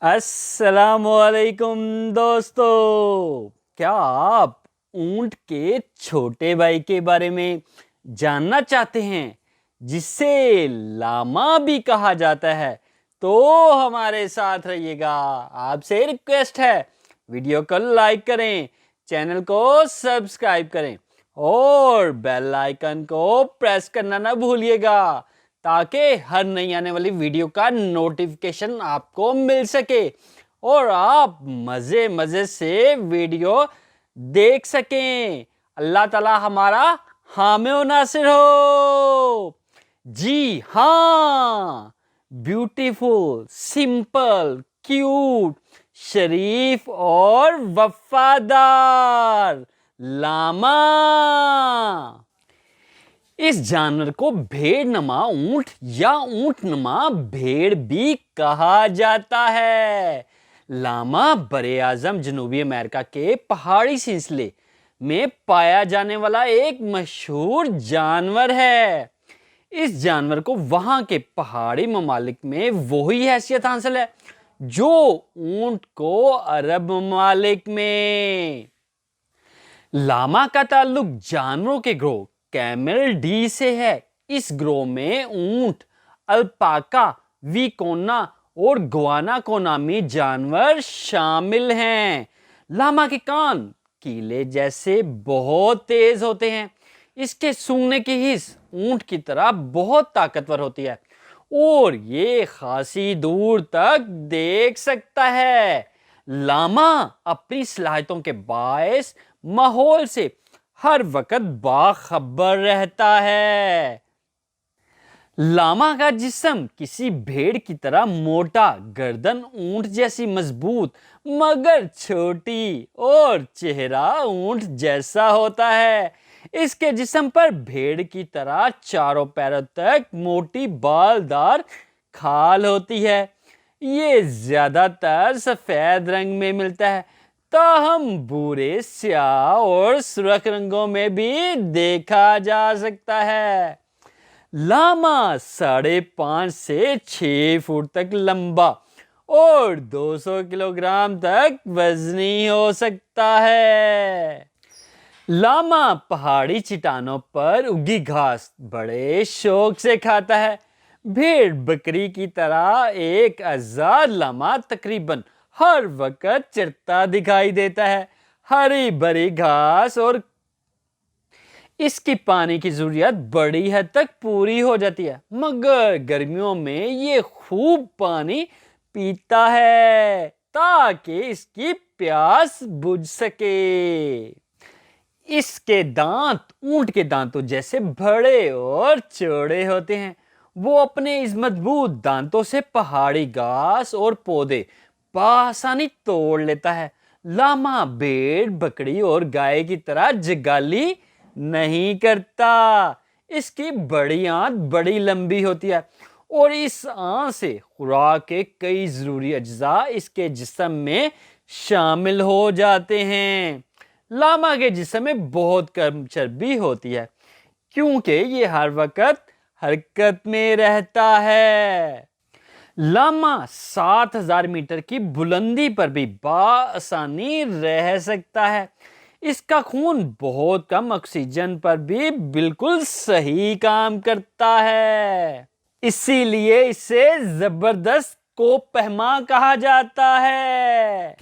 السلام علیکم دوستو، کیا آپ اونٹ کے چھوٹے بھائی کے بارے میں جاننا چاہتے ہیں جسے لاما بھی کہا جاتا ہے؟ تو ہمارے ساتھ رہیے گا۔ آپ سے ریکویسٹ ہے ویڈیو کو لائک کریں، چینل کو سبسکرائب کریں اور بیل آئیکن کو پریس کرنا نہ بھولیے گا تاکہ ہر نئی آنے والی ویڈیو کا نوٹیفیکیشن آپ کو مل سکے اور آپ مزے سے ویڈیو دیکھ سکیں۔ اللہ تعالی ہمارا حامی و ناصر ہو۔ جی ہاں، بیوٹیفل، سمپل، کیوٹ، شریف اور وفادار لاما۔ اس جانور کو بھیڑ نما اونٹ یا اونٹ نما بھیڑ بھی کہا جاتا ہے۔ لاما براعظم جنوبی امریکہ کے پہاڑی سلسلے میں پایا جانے والا ایک مشہور جانور ہے۔ اس جانور کو وہاں کے پہاڑی ممالک میں وہی حیثیت حاصل ہے جو اونٹ کو عرب ممالک میں۔ لاما کا تعلق جانوروں کے گروہ کیمل ڈی سے ہے۔ اس گروہ میں اونٹ، الپاکا، ویکونا اور گواناکو نامی جانور شامل ہیں۔ لاما کے کان کیلے جیسے بہت تیز ہوتے ہیں۔ اس کے سونگنے کی حس اونٹ کی طرح بہت طاقتور ہوتی ہے اور یہ خاصی دور تک دیکھ سکتا ہے۔ لاما اپنی صلاحیتوں کے باعث ماحول سے ہر وقت باخبر رہتا ہے۔ لاما کا جسم کسی بھیڑ کی طرح موٹا، گردن اونٹ جیسی مضبوط مگر چھوٹی اور چہرہ اونٹ جیسا ہوتا ہے۔ اس کے جسم پر بھیڑ کی طرح چاروں پیروں تک موٹی بالدار کھال ہوتی ہے۔ یہ زیادہ تر سفید رنگ میں ملتا ہے، تاہم بھورے، سیاہ اور سرخ رنگوں میں بھی دیکھا جا سکتا ہے۔ لاما 5.5 سے 6 فٹ تک لمبا اور 200 کلو گرام تک وزنی ہو سکتا ہے۔ لاما پہاڑی چٹانوں پر اگی گھاس بڑے شوق سے کھاتا ہے۔ بھیڑ بکری کی طرح ایک آزاد لاما تقریباً ہر وقت چرتا دکھائی دیتا ہے۔ ہری بھری گھاس اور اس کی پانی کی ضرورت بڑی حد تک پوری ہو جاتی ہے، مگر گرمیوں میں یہ خوب پانی پیتا ہے تاکہ اس کی پیاس بجھ سکے۔ اس کے دانت اونٹ کے دانتوں جیسے بڑے اور چوڑے ہوتے ہیں۔ وہ اپنے اس مضبوط دانتوں سے پہاڑی گھاس اور پودے بآسانی توڑ لیتا ہے۔ لاما بھیڑ، بکری اور گائے کی طرح جگالی نہیں کرتا۔ اس کی بڑی آنت بڑی لمبی ہوتی ہے اور اس آنت سے خوراک کے کئی ضروری اجزاء اس کے جسم میں شامل ہو جاتے ہیں۔ لاما کے جسم میں بہت کم چربی ہوتی ہے کیونکہ یہ ہر وقت حرکت میں رہتا ہے۔ لاما 7,000 میٹر کی بلندی پر بھی بآسانی رہ سکتا ہے۔ اس کا خون بہت کم آکسیجن پر بھی بالکل صحیح کام کرتا ہے، اسی لیے اسے زبردست کوہ پیما کہا جاتا ہے۔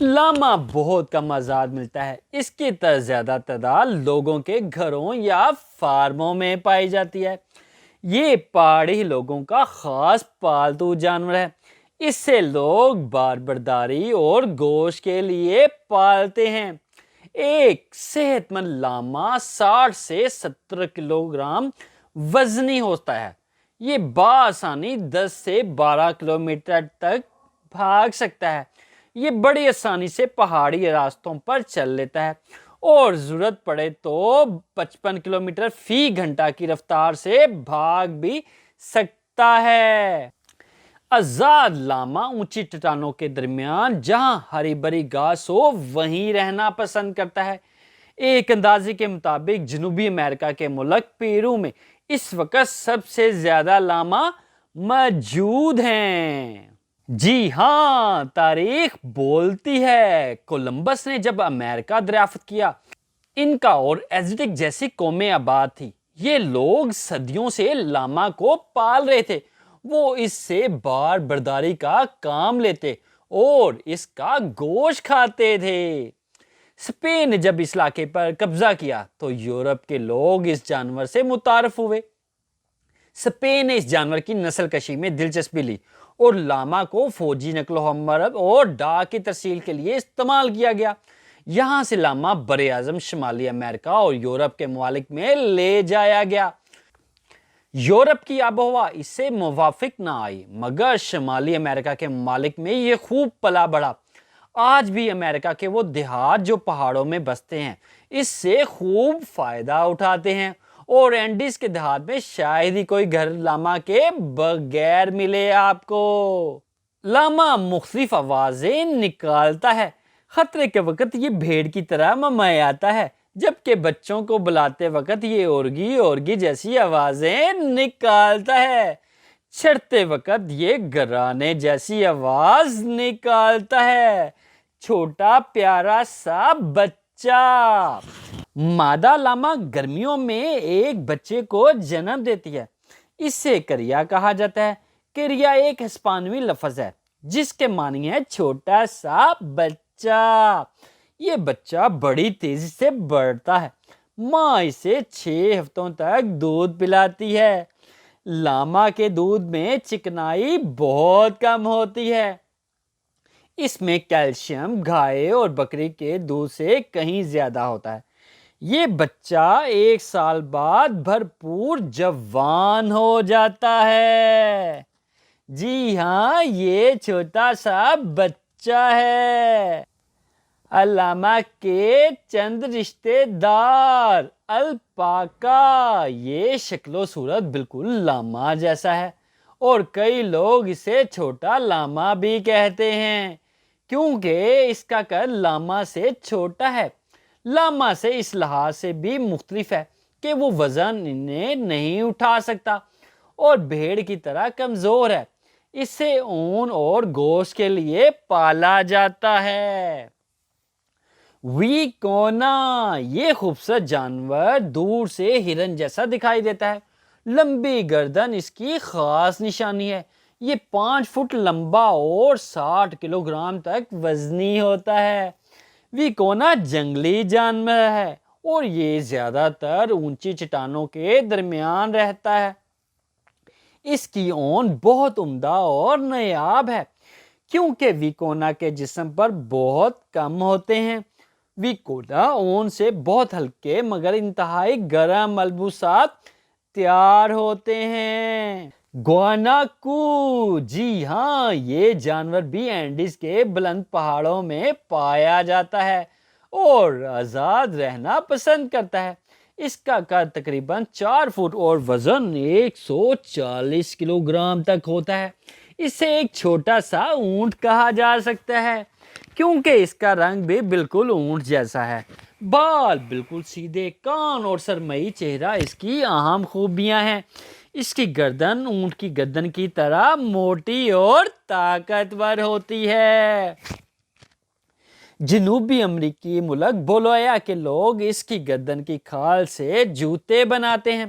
لاما بہت کم آزاد ملتا ہے۔ اس کی زیادہ تعداد لوگوں کے گھروں یا فارموں میں پائی جاتی ہے۔ یہ پہاڑی لوگوں کا خاص پالتو جانور ہے۔ اس سے لوگ بار برداری اور گوشت کے لیے پالتے ہیں۔ ایک صحت مند لاما 60 سے 70 کلو گرام وزنی ہوتا ہے۔ یہ بآسانی 10 سے 12 کلومیٹر تک بھاگ سکتا ہے۔ یہ بڑی آسانی سے پہاڑی راستوں پر چل لیتا ہے اور ضرورت پڑے تو 55 کلومیٹر فی گھنٹہ کی رفتار سے بھاگ بھی سکتا ہے۔ آزاد لاما اونچی چٹانوں کے درمیان جہاں ہری بھری گھاس ہو وہیں رہنا پسند کرتا ہے۔ ایک اندازے کے مطابق جنوبی امریکہ کے ملک پیرو میں اس وقت سب سے زیادہ لاما موجود ہیں۔ جی ہاں، تاریخ بولتی ہے کولمبس نے جب امریکہ دریافت کیا، انکا اور ایزٹک جیسی قومیں آباد تھی۔ یہ لوگ صدیوں سے لاما کو پال رہے تھے، وہ اس سے بار برداری کا کام لیتے اور اس کا گوشت کھاتے تھے۔ اسپین نے جب اس علاقے پر قبضہ کیا تو یورپ کے لوگ اس جانور سے متعارف ہوئے۔ اسپین نے اس جانور کی نسل کشی میں دلچسپی لی اور لاما کو فوجی نقل و حمل اور ڈاک کی ترسیل کے لیے استعمال کیا گیا۔ یہاں سے لاما براعظم شمالی امریکہ اور یورپ کے ممالک میں لے جایا گیا۔ یورپ کی آب و ہوا اس سے موافق نہ آئی، مگر شمالی امریکہ کے ممالک میں یہ خوب پلا بڑھا۔ آج بھی امریکہ کے وہ دیہات جو پہاڑوں میں بستے ہیں اس سے خوب فائدہ اٹھاتے ہیں، اور اینڈیز کے دیہات میں شاید ہی کوئی گھر لاما کے بغیر ملے آپ کو۔ لاما مختلف آوازیں نکالتا ہے۔ خطرے کے وقت یہ بھیڑ کی طرح مماتا ہے، جبکہ بچوں کو بلاتے وقت یہ اورگی اورگی جیسی آوازیں نکالتا ہے۔ چڑھتے وقت یہ گرانے جیسی آواز نکالتا ہے۔ چھوٹا پیارا سا بچہ۔ مادہ لاما گرمیوں میں ایک بچے کو جنم دیتی ہے۔ اسے کریا کہا جاتا ہے۔ کریا ایک ہسپانوی لفظ ہے جس کے معنی ہے چھوٹا سا بچہ۔ یہ بچہ بڑی تیزی سے بڑھتا ہے۔ ماں اسے 6 ہفتوں تک دودھ پلاتی ہے۔ لاما کے دودھ میں چکنائی بہت کم ہوتی ہے۔ اس میں کیلشیم گائے اور بکری کے دودھ سے کہیں زیادہ ہوتا ہے۔ یہ بچہ 1 سال بعد بھرپور جوان ہو جاتا ہے۔ جی ہاں، یہ چھوٹا سا بچہ ہے۔ لاما کے چند رشتے دار۔ الپاکا، یہ شکل و صورت بالکل لاما جیسا ہے اور کئی لوگ اسے چھوٹا لاما بھی کہتے ہیں کیونکہ اس کا قد لاما سے چھوٹا ہے۔ لاما سے اس لحاظ سے بھی مختلف ہے کہ وہ وزن انہیں نہیں اٹھا سکتا اور بھیڑ کی طرح کمزور ہے۔ اسے اون اور گوشت کے لیے پالا جاتا ہے۔ ویکونا، یہ خوبصورت جانور دور سے ہرن جیسا دکھائی دیتا ہے۔ لمبی گردن اس کی خاص نشانی ہے۔ یہ 5 فٹ لمبا اور 60 کلو گرام تک وزنی ہوتا ہے۔ ویکونا جنگلی جانور ہے اور یہ زیادہ تر اونچی چٹانوں کے درمیان رہتا ہے۔ اس کی اون بہت عمدہ اور نایاب ہے کیونکہ ویکونا کے جسم پر بہت کم ہوتے ہیں۔ ویکونا اون سے بہت ہلکے مگر انتہائی گرم ملبوسات تیار ہوتے ہیں۔ گواناکو، جی ہاں، یہ جانور بھی اینڈیز کے بلند پہاڑوں میں پایا جاتا ہے اور آزاد رہنا پسند کرتا ہے۔ اس کا قد تقریباً 4 فٹ اور وزن 140 کلو گرام تک ہوتا ہے۔ اسے ایک چھوٹا سا اونٹ کہا جا سکتا ہے کیونکہ اس کا رنگ بھی بالکل اونٹ جیسا ہے۔ بال بالکل سیدھے، کان اور سرمئی چہرہ اس کی اہم خوبیاں ہیں۔ اس کی گردن اونٹ کی گردن کی طرح موٹی اور طاقتور ہوتی ہے۔ جنوبی امریکی ملک بولیویا کے لوگ اس کی گردن کی کھال سے جوتے بناتے ہیں۔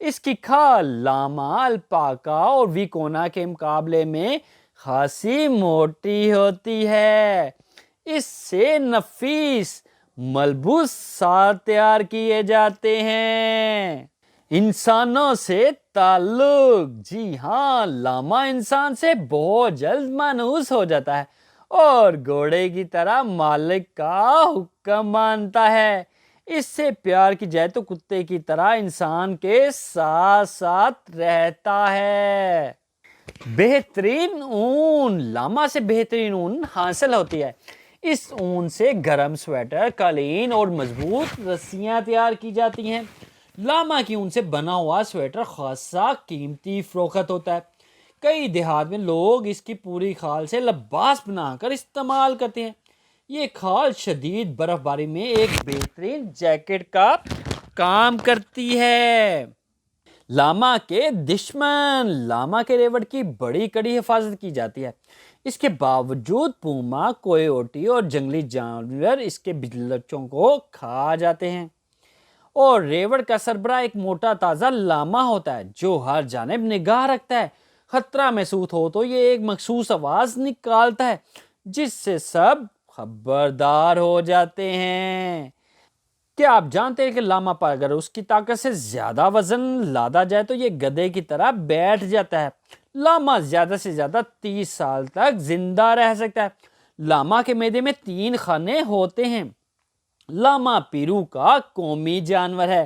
اس کی کھال لاما، الپاکا اور ویکونا کے مقابلے میں خاصی موٹی ہوتی ہے۔ اس سے نفیس ملبوسات تیار کیے جاتے ہیں۔ انسانوں سے تعلق، جی ہاں، لاما انسان سے بہت جلد مانوس ہو جاتا ہے اور گھوڑے کی طرح مالک کا حکم مانتا ہے۔ اس سے پیار کی جائے تو کتے کی طرح انسان کے ساتھ ساتھ رہتا ہے۔ بہترین اون، لاما سے بہترین اون حاصل ہوتی ہے۔ اس اون سے گرم سویٹر، قالین اور مضبوط رسیاں تیار کی جاتی ہیں۔ لاما کی اون سے بنا ہوا سویٹر خاصا قیمتی فروخت ہوتا ہے۔ کئی دیہات میں لوگ اس کی پوری کھال سے لباس بنا کر استعمال کرتے ہیں۔ یہ کھال شدید برف باری میں ایک بہترین جیکٹ کا کام کرتی ہے۔ لاما کے دشمن، لاما کے ریوڑ کی بڑی کڑی حفاظت کی جاتی ہے۔ اس کے باوجود پوما، کویوٹی اور جنگلی جانور اس کے بچوں کو کھا جاتے ہیں۔ اور ریوڑ کا سربراہ ایک موٹا تازہ لاما ہوتا ہے جو ہر جانب نگاہ رکھتا ہے۔ خطرہ محسوس ہو تو یہ ایک مخصوص آواز نکالتا ہے جس سے سب خبردار ہو جاتے ہیں۔ کیا آپ جانتے ہیں کہ لاما پر اگر اس کی طاقت سے زیادہ وزن لادا جائے تو یہ گدھے کی طرح بیٹھ جاتا ہے۔ لاما زیادہ سے زیادہ 30 سال تک زندہ رہ سکتا ہے۔ لاما کے معدے میں 3 خانے ہوتے ہیں۔ لاما پیرو کا قومی جانور ہے۔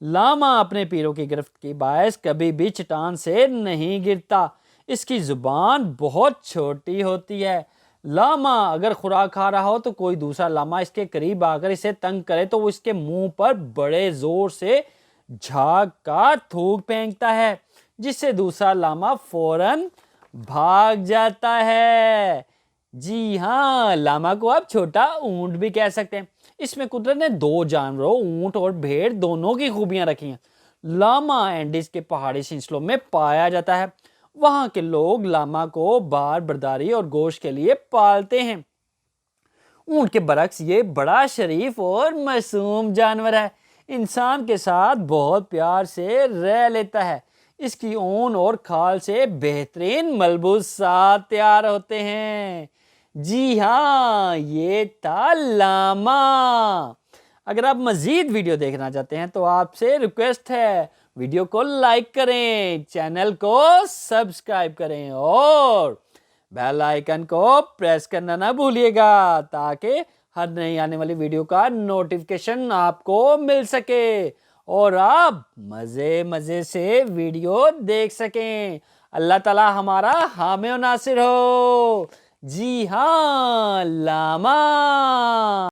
لاما اپنے پیروں کی گرفت کے باعث کبھی بھی چٹان سے نہیں گرتا۔ اس کی زبان بہت چھوٹی ہوتی ہے۔ لاما اگر خوراک کھا رہا ہو تو کوئی دوسرا لاما اس کے قریب آ کر اسے تنگ کرے تو وہ اس کے منہ پر بڑے زور سے جھاگ کا تھوک پھینکتا ہے جس سے دوسرا لاما فوراً بھاگ جاتا ہے۔ جی ہاں، لاما کو آپ چھوٹا اونٹ بھی کہہ سکتے ہیں۔ اس میں قدرت نے 2 جانوروں، اونٹ اور بھیڑ دونوں کی خوبیاں رکھی ہیں۔ لاما اینڈیز کے پہاڑی سلسلوں میں پایا جاتا ہے۔ وہاں کے لوگ لاما کو بار برداری اور گوشت کے لیے پالتے ہیں۔ اونٹ کے برعکس یہ بڑا شریف اور معصوم جانور ہے۔ انسان کے ساتھ بہت پیار سے رہ لیتا ہے۔ اس کی اون اور کھال سے بہترین ملبوسات تیار ہوتے ہیں۔ جی ہاں، یہ تھا لاما۔ اگر آپ مزید ویڈیو دیکھنا چاہتے ہیں تو آپ سے ریکویسٹ ہے ویڈیو کو لائک کریں، چینل کو سبسکرائب کریں اور بیل آئیکن کو پریس کرنا نہ بھولیے گا تاکہ ہر نئی آنے والی ویڈیو کا نوٹیفیکیشن آپ کو مل سکے اور آپ مزے سے ویڈیو دیکھ سکیں۔ اللہ تعالی ہمارا حامی و ناصر ہو۔ جی ہاں، لاما۔